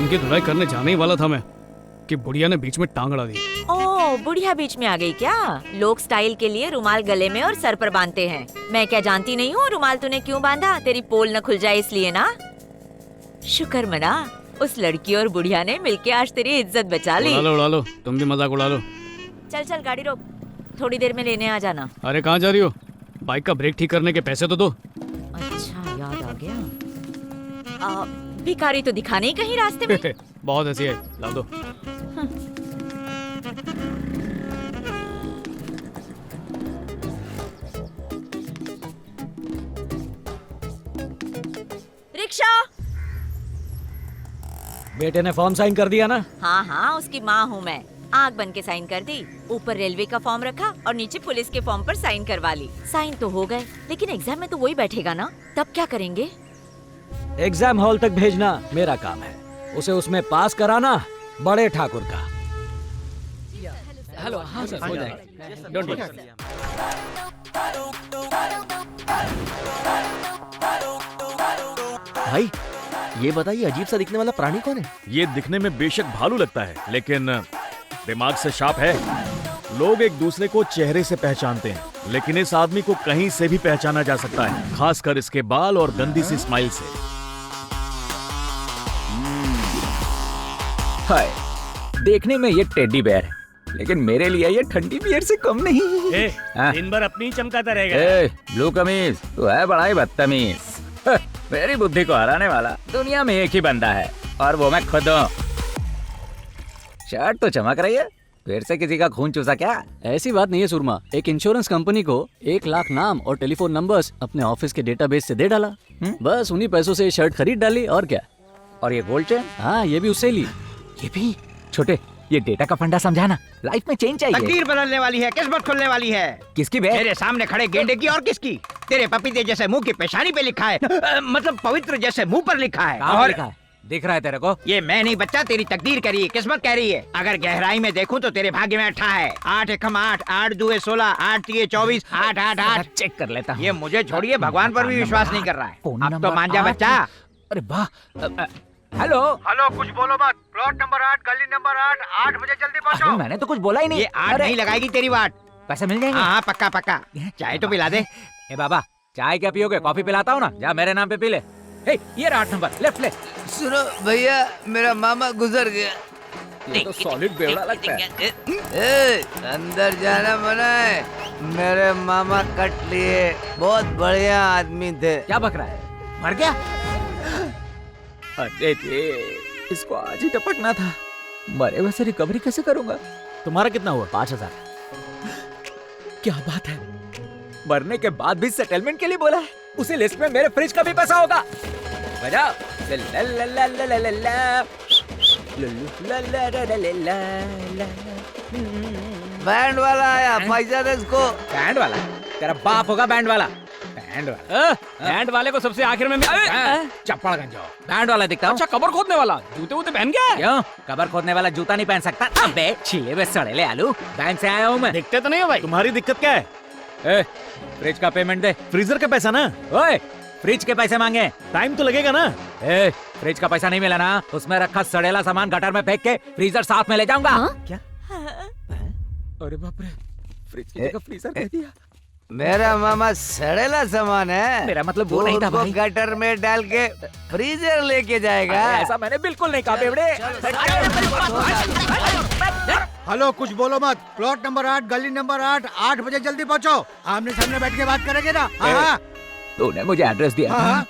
उनकी धुलाई करने जाने ही वाला था मैं कि बुढ़िया ने बीच में टांग अड़ा दी। ओह, बुढ़िया बीच में आ गई क्या? लोग स्टाइल के लिए रुमाल गले में और सर पर बांधते हैं। मैं क्या जानती नहीं हूँ रुमाल तूने क्यों बांधा? तेरी पोल न खुल जाए इसलिए ना। शुक्र मना, उस लड़की और बुढ़िया ने मिलके आज तेरी इज्जत बचा ली। उड़ा लो, तुम भी मजाक उड़ा लो। चल चल गाड़ी रोक, थोड़ी देर में लेने आ जाना। अरे कहाँ जा रही हो? बाइक का ब्रेक ठीक करने के पैसे तो दो। अच्छा याद आ गया। भिखारी तो दिखा नहीं कहीं रास्ते में। बहुत हंसी है, ला दो। रिक्शा। बेटे ने फॉर्म साइन कर दिया ना? हाँ हाँ, उसकी माँ हूँ मैं। आग बन के साइन कर दी। ऊपर रेलवे का फॉर्म रखा और नीचे पुलिस के फॉर्म पर साइन करवा ली। साइन तो हो गए, लेकिन एग्जाम में तो वही बैठेगा ना, तब क्या करेंगे? एग्जाम हॉल तक भेजना मेरा काम है, उसे उसमें पास कराना बड़े ठाकुर का। हेलो, हाँ सर, हो जाएगा। Don't worry. भाई ये बताइए, अजीब सा दिखने वाला प्राणी कौन है? ये दिखने में बेशक भालू लगता है, लेकिन दिमाग से शार्प है। लोग एक दूसरे को चेहरे से पहचानते हैं, लेकिन इस आदमी को कहीं से भी पहचाना जा सकता है, खासकर इसके बाल और गंदी सी स्माइल से। हाय, देखने में ये टेडी बेयर है, लेकिन मेरे लिए ये ठंडी बियर से कम नहीं। दिन भर अपनी चमकाता रहेगा। ब्लू कमीज, तू है बड़ा ही बदतमीज। मेरी बुद्धि को हराने वाला दुनिया में एक ही बंदा है, और वो मैं खुद हूँ। शर्ट तो चमक रही है, फिर से किसी का खून चूसा क्या? ऐसी बात नहीं है सुरमा। एक इंश्योरेंस कंपनी को 1 लाख नाम और टेलीफोन नंबर्स अपने ऑफिस के डेटाबेस से दे डाला। बस उन्हीं पैसों से शर्ट खरीद डाली, और क्या। और ये गोल्ड चेन? हाँ, ये भी उससे ली। ये भी? छोटे, ये डेटा का फंडा समझाना। लाइफ में चेंज चाहिए। तकदीर बदलने वाली है, किस्मत खुलने वाली है। किसकी बे? मेरे सामने खड़े गेंडे की और किसकी? तेरे पपीते जैसे मुंह की पेशानी पे लिखा है, मतलब पवित्र जैसे मुंह पर लिखा है। और लिखा है? दिख रहा है तेरे को? ये मैं नहीं बच्चा, तेरी तकदीर कह रही है, किस्मत कह रही है। अगर गहराई में देखूं तो तेरे भाग्य में 8 है। 8 एकम 8, 8 दुए 16, 8 तिये 24, 8 8 8। चेक कर लेता हूँ। ये मुझे छोड़िए, भगवान पर भी विश्वास नहीं कर रहा है। अब तो मान जा बच्चा। अरे वाह। हेलो हेलो, कुछ बोलो मत। प्लॉट नंबर 8, गली नंबर 8, 8 बजे जल्दी पहुंचो। मैंने तो कुछ बोला ही नहीं। ये 8 नहीं लगाएगी तेरी वाट। पैसे मिल जाएंगे? हाँ पक्का पक्का। चाय तो पिला दे। ए बाबा, चाय क्या पियोगे? कॉफी पिलाता हूँ ना, जा मेरे नाम पे पी ले। ये 8 नंबर, लेफ्ट ले। सुनो भैया, मेरा मामा गुजर गया। ये तो सॉलिड बेवड़ा लगता है। अंदर जाना मना है। मेरे मामा कट लिए, बहुत बढ़िया आदमी थे। क्या बक रहा है? मर गया? अरे इसको आज ही टपकना था। मरे वैसे रिकवरी कैसे करूंगा? तुम्हारा कितना हुआ? 5000। क्या बात है, मरने के बाद भी सेटलमेंट के लिए बोला है। उसी लिस्ट में मेरे फ्रिज का भी पैसा होगा। बजाओ। बैंड वाला आया, पैसा दे इसको। बैंड वाला? तेरा बाप होगा बैंड वाला। बैंड वाले को सबसे आखिर में चप्पड़ गंजो। बैंड वाला दिखता हूँ। अच्छा, कबर खोदने वाला जूते वूते पहन गया? क्यों? कबर खोदने वाला जूता नहीं पहन सकता? अबे छिले में सड़ेले आलू, बैंक से आया हूँ मैं। दिखते तो नहीं हो भाई। तुम्हारी दिक्कत क्या है? फ्रिज का पेमेंट दे। फ्रीजर का पैसा ना? ओए, फ्रिज के पैसे मांगे। टाइम तो लगेगा ना? फ्रिज का पैसा नहीं मिला ना, उसमें रखा सड़ेला सामान गटर में फेंक के फ्रीजर साथ में ले जाऊंगा। क्या? अरे बाप रे, फ्रिज की जगह फ्रीजर कह दिया। मेरा मामा सड़ेला सामान है। मेरा मतलब वो नहीं था भाई। गटर में डाल के फ्रीजर लेके जाएगा। ऐसा मैंने बिल्कुल नहीं कहा बेवड़े। हेलो, कुछ बोलो मत। प्लॉट नंबर 8, गली नंबर 8, 8 बजे जल्दी पहुंचो। आमने सामने बैठ के बात करेंगे ना? हाँ। तूने मुझे एड्रेस दिया था।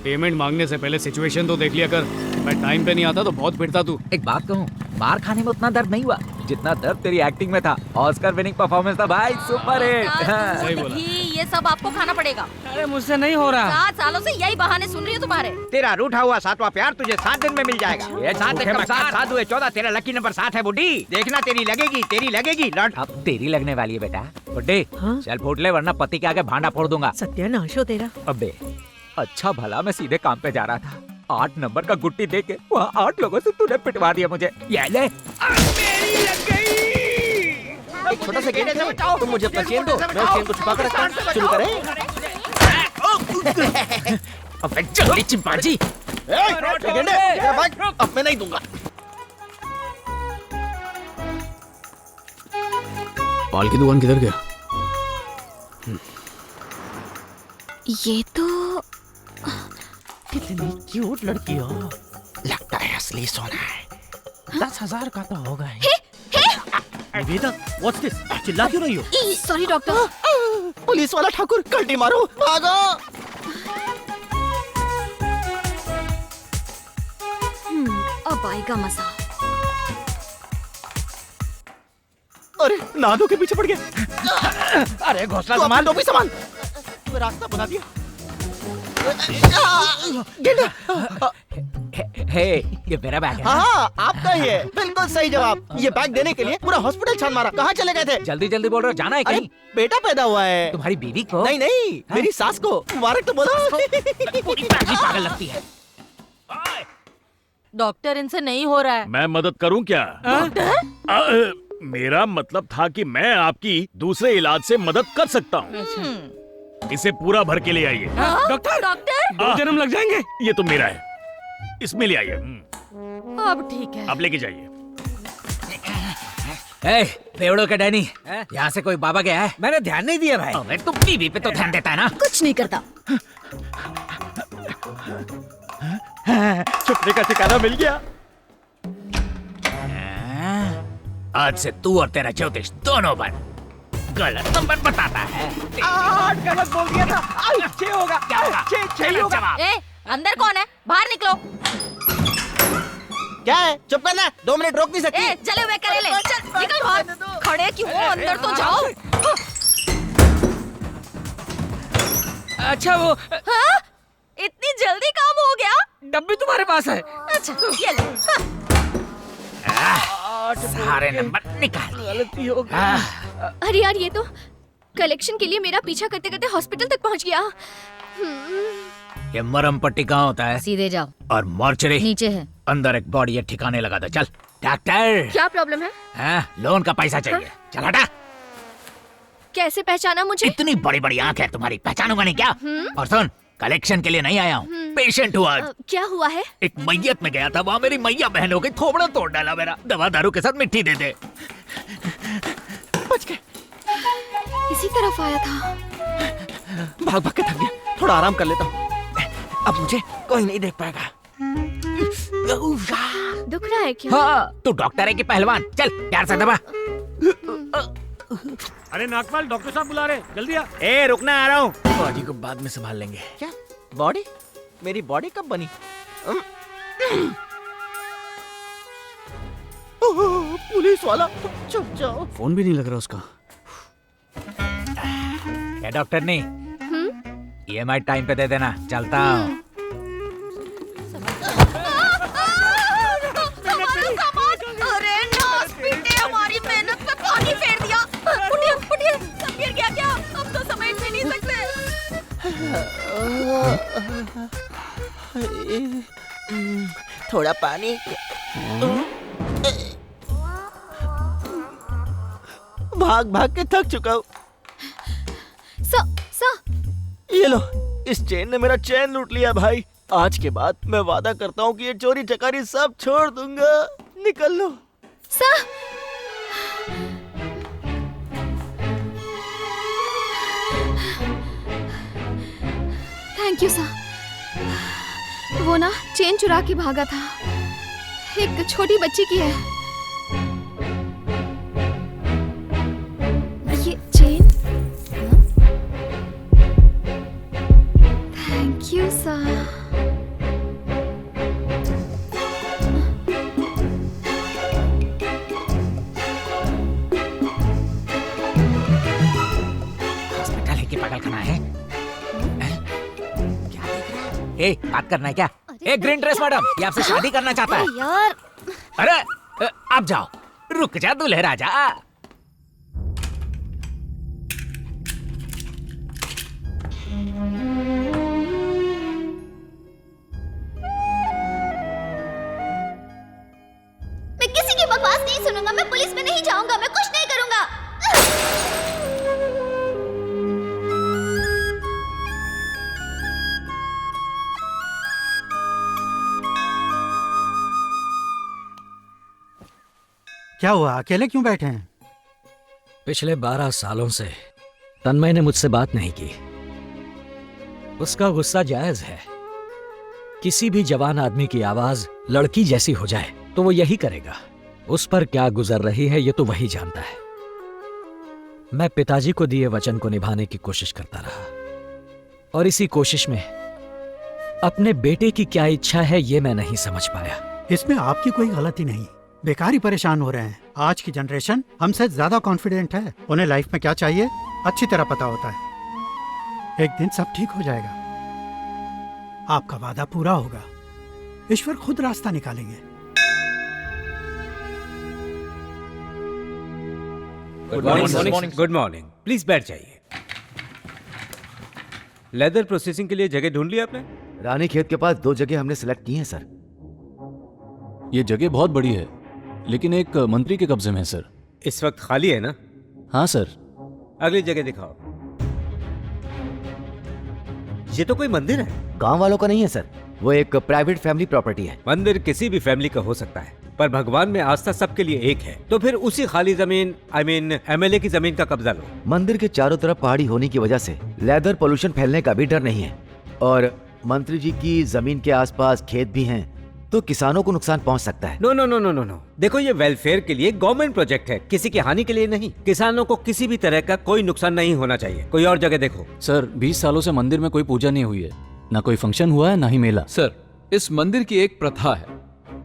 पेमेंट मांगने से पहले सिचुएशन तो देख लिया कर। मैं टाइम पे नहीं आता तो बहुत पिटता तू। एक बात कहूँ, मार खाने में उतना दर्द नहीं हुआ जितना दर्द तेरी एक्टिंग में था। ऑस्कर विनिंग परफॉर्मेंस था भाई, सुपर हिट। सही बोला। ये सब आपको खाना पड़ेगा। अरे मुझसे नहीं हो रहा। 7 सालों से यही बहाने सुन रही हूँ तुम्हारे। तेरा रूठा हुआ 7वां प्यार तुझे 7 दिन में मिल जाएगा। ये 7 एकम 7, 7 दुए 14, तेरा लकी नंबर 7 है बुड्ढी। देखना तेरी लगेगी लौट। अब तेरी लगने वाली है बेटा। बुड्ढे, चल फूट ले, वरना पति के आगे भांडा फोड़ दूंगा। सत्यानाश हो तेरा। अबे अच्छा भला मैं सीधे काम पे जा रहा था, 8 नंबर का गुट्टी देके वहाँ 8 लोगों से तूने पिटवा दिया मुझे। ये ले। मेरी लग गई। एक छोटा सा गेम से बचाओ। तुम मुझे अपना चेन दो, मैं उस चेन को छुपा कर रखता हूँ। शुरू करें? अबे जल्दी चिंपांजी। गेंडे, मेरा बैग अब मैं नहीं दूंगा। पाल की दुकान किधर गया? ये तो कितनी क्यूट लड़की हो। लगता है असली सोना है। 10,000 का तो होगा ही। Niveda, what's this? चिल्ला क्यों रही हो? Sorry doctor. पुलिस वाला ठाकुर, कल्टी मारो, भागो। अब आएगा मजा। अरे नादो के पीछे पड़ गया। अरे घोसला तू संभाल। अपना टोपी संभाल। तुम्हें रास्ता बता दिया। गेंडा। हे, ये मेरा बैग है। हाँ, आपका ही है। बिल्कुल सही जवाब। ये बैग देने के लिए पूरा हॉस्पिटल छान मारा। कहाँ चले गए थे? जल्दी जल्दी बोल रहे हो, जाना है अरे कहीं? बेटा पैदा हुआ है। तुम्हारी बीवी को? नहीं नहीं, मेरी सास को। मुबारक तो बोलो। पूरी फैमिली पागल लगती है। डॉक्टर इनसे नहीं हो रहा है। मैं मदद करूं क्या? मेरा मतलब था कि मैं आपकी दूसरे इलाज से मदद कर सकता हूँ। इसे पूरा भर के ले आइए। डॉक्टर डॉक्टर 2 जन्म लग जाएंगे। ये तो मेरा है, इसमें ले आइए। अब ठीक है। अब लेके जाइए। ए, पेड़ों के डैनी, यहाँ से कोई बाबा गया है? मैंने ध्यान नहीं दिया भाई। अबे तू बीवी पे तो ध्यान देता है ना? कुछ नहीं करता। छुपने का ठिकाना मिल गया। आज से तू और तेरा ज्योतिष दोनों बन। गलत नंबर बताता है। गलत बोल दिया था। 6 होगा। क्या होगा? 6 होगा। ए, अंदर कौन है? बाहर निकलो। क्या है? चुप करना। 2 मिनट रोक नहीं सकती। ए, जले हुए करेले, चल निकल बाहर। खड़े क्यों हो? अंदर तो जाओ। अच्छा वो हाँ? इतनी जल्दी काम हो गया? डब्बी तुम्हारे पास है? अच्छा ये लो। सारे नंबर निकाल। गलती हो गई। अरे यार, ये तो कलेक्शन के लिए मेरा पीछा करते करते हॉस्पिटल तक पहुंच गया। ये मरम पट्टी कहाँ होता है? सीधे जाओ, और मॉर्चरी नीचे है। अंदर एक बॉडी है, ठिकाने लगा दो। चल डॉक्टर। क्या प्रॉब्लम है? हाँ, लोन का पैसा चाहिए। चल हटा। कैसे पहचाना मुझे? इतनी बड़ी बड़ी आंख है तुम्हारी, पहचानूंगा नहीं क्या? और सुन, कलेक्शन के लिए नहीं आया हूँ, पेशेंट हुआ। क्या हुआ है? एक मैयत में गया था, वहाँ मेरी मैया बहन हो गई, थोबड़ा तोड़ डाला मेरा। दवा दारू के साथ मिट्टी दे दे। बच गए। इसी तरफ आया था। भाग भाग के थक गया, थोड़ा आराम कर लेता हूँ। अब मुझे कोई नहीं देख पाएगा। दुख रहा है क्या? हाँ, तू डॉक्टर है कि पहलवान? चल प्यार से दबा। अरे नागपाल, डॉक्टर साहब बुला रहे, जल्दी आ। ए रुकना, आ रहा हूँ। बॉडी को बाद में संभाल लेंगे। क्या बॉडी? मेरी बॉडी कब बनी? पुलिस वाला, चुप जाओ। फोन भी नहीं लग रहा उसका। क्या डॉक्टर ने EMI टाइम पे दे देना, चलता हूँ। अरे नास पीटे, हमारी मेहनत पे पानी फेर दिया। उठिए उठिए, सब गिर गया क्या? अब तो समेट भी नहीं सकते। थोड़ा पानी। भाग भाग के थक चुका हूँ। ये लो, इस चेन ने मेरा चैन लूट लिया भाई। आज के बाद मैं वादा करता हूँ कि ये चोरी चकारी सब छोड़ दूंगा। निकल लो। Thank you sir. वो ना चेन चुरा के भागा था, एक छोटी बच्ची की है। ये chain. Thank you sir. Hospital है कि पागलखाना है? क्या देख रहा है? ए, बात करना है क्या? ए ग्रीन ड्रेस मैडम, ये आपसे शादी करना चाहता है। यार, अरे आप जाओ, रुक जा दूल्हे राजा। मैं किसी की बकवास नहीं सुनूंगा। मैं पुलिस में नहीं जाऊंगा। मैं कुछ नहीं करूंगा। क्या हुआ, अकेले क्यों बैठे हैं? पिछले 12 सालों से तन्मय ने मुझसे बात नहीं की। उसका गुस्सा जायज है। किसी भी जवान आदमी की आवाज लड़की जैसी हो जाए तो वो यही करेगा। उस पर क्या गुजर रही है ये तो वही जानता है। मैं पिताजी को दिए वचन को निभाने की कोशिश करता रहा और इसी कोशिश में अपने बेटे की क्या इच्छा है ये मैं नहीं समझ पाया। इसमें आपकी कोई गलती नहीं, बेकार ही परेशान हो रहे हैं। आज की जनरेशन हमसे ज्यादा कॉन्फिडेंट है। उन्हें लाइफ में क्या चाहिए अच्छी तरह पता होता है। एक दिन सब ठीक हो जाएगा, आपका वादा पूरा होगा, ईश्वर खुद रास्ता निकालेंगे। Good morning. प्लीज बैठ जाइए। लेदर प्रोसेसिंग के लिए जगह ढूंढ ली आपने? रानी खेत के पास 2 जगह हमने सिलेक्ट की हैं सर। ये जगह बहुत बड़ी है, लेकिन एक मंत्री के कब्जे में है सर। इस वक्त खाली है ना? हाँ सर। अगली जगह दिखाओ। ये तो कोई मंदिर है। गांव वालों का नहीं है सर, वो एक प्राइवेट फैमिली प्रॉपर्टी है। मंदिर किसी भी फैमिली का हो सकता है, पर भगवान में आस्था सबके लिए एक है। तो फिर उसी खाली जमीन एमएलए की जमीन का कब्जा लो। मंदिर के चारों तरफ पहाड़ी होने की वजह से लेदर पोल्यूशन फैलने का भी डर नहीं है, और मंत्री जी की जमीन के आसपास खेत भी हैं, तो किसानों को नुकसान पहुंच सकता है। No no no no no no, देखो ये वेलफेयर के लिए गवर्नमेंट प्रोजेक्ट है, किसी की हानि के लिए नहीं। किसानों को किसी भी तरह का कोई नुकसान नहीं होना चाहिए। कोई और जगह देखो। सर 20 सालों से मंदिर में कोई पूजा नहीं हुई है, ना कोई फंक्शन हुआ है, ना ही मेला। सर इस मंदिर की एक प्रथा है,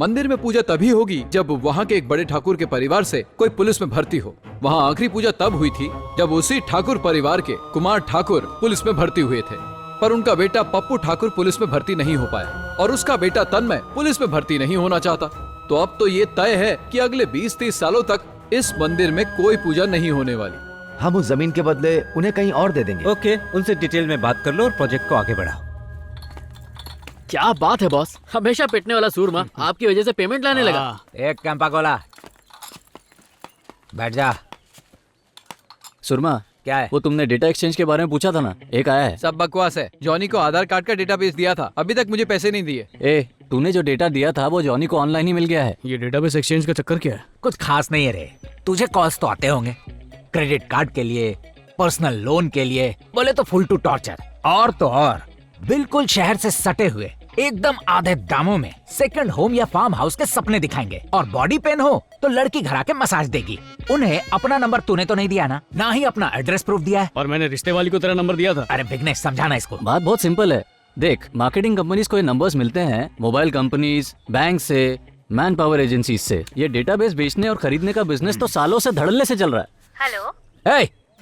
मंदिर में पूजा तभी होगी जब वहाँ के एक बड़े ठाकुर के परिवार से कोई पुलिस में भर्ती हो। वहाँ आखिरी पूजा तब हुई थी जब उसी ठाकुर परिवार के कुमार ठाकुर पुलिस में भर्ती हुए थे, पर उनका बेटा पप्पू ठाकुर पुलिस में भर्ती नहीं हो पाया और उसका बेटा तन्मय पुलिस में भर्ती नहीं होना चाहता। तो अब तो ये तय है कि अगले 20-30 सालों तक इस मंदिर में कोई पूजा नहीं होने वाली। हम उस जमीन के बदले उन्हें कहीं और दे देंगे। ओके, उनसे डिटेल में बात कर लो और प्रोजेक्ट को आगे बढ़ाओ। क्या बात है बॉस, हमेशा पिटने वाला सूरमा आपकी वजह से पेमेंट लाने लगा। एक कैंपा कोला। बैठ जा। सुरमा क्या है? वो तुमने डेटा एक्सचेंज के बारे में पूछा था ना, एक आया है। सब बकवास है। जॉनी को आधार कार्ड का डेटाबेस दिया था, अभी तक मुझे पैसे नहीं दिए। ए, तूने जो डेटा दिया था वो जॉनी को ऑनलाइन ही मिल गया है। ये डेटाबेस एक्सचेंज का चक्कर क्या है? कुछ खास नहीं है रे। तुझे कॉल्स तो आते होंगे, क्रेडिट कार्ड के लिए, पर्सनल लोन के लिए, बोले तो फुल टू टॉर्चर। और तो और बिल्कुल शहर से सटे हुए एकदम आधे दामों में सेकंड होम या फार्म हाउस के सपने दिखाएंगे। और बॉडी पेन हो तो लड़की घर आके मसाज देगी। उन्हें अपना नंबर तूने तो नहीं दिया ना ही अपना एड्रेस प्रूफ दिया है। और मैंने रिश्ते वाली को तेरा नंबर दिया था। अरे विघ्नेश समझाना इसको। बात बहुत सिंपल है। देख, मार्केटिंग कंपनीज को ये नंबर्स मिलते हैं मोबाइल कंपनीज, बैंक से, मैन पावर एजेंसीज से। ये डेटाबेस बेचने और खरीदने का बिजनेस तो सालों से धड़ल्ले से चल रहा है। हेलो,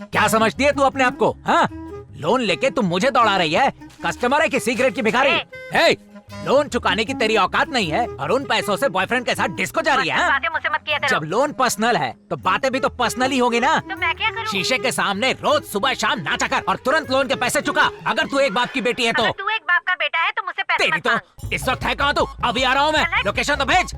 क्या समझती है तू अपने आप को? हाँ, लोन लेके तुम मुझे दौड़ा रही है। कस्टमर है कि सिगरेट की भिखारी? लोन चुकाने की तेरी औकात नहीं है और उन पैसों से बॉयफ्रेंड के साथ डिस्को जा रही है। बातें मुझसे मत किया करो। जब लोन पर्सनल है तो बातें भी तो पर्सनल ही होगी ना। तो मैं क्या करूं? शीशे के सामने रोज सुबह शाम नाचा कर और तुरंत लोन के पैसे चुका। अगर तू एक बाप की बेटी है तो। अगर तू एक बाप का बेटा है तो मुझसे पैसे तेरी मत मांग। तो इस वक्त है कहाँ तू? अभी आ रहा हूँ मैं, लोकेशन तो भेज।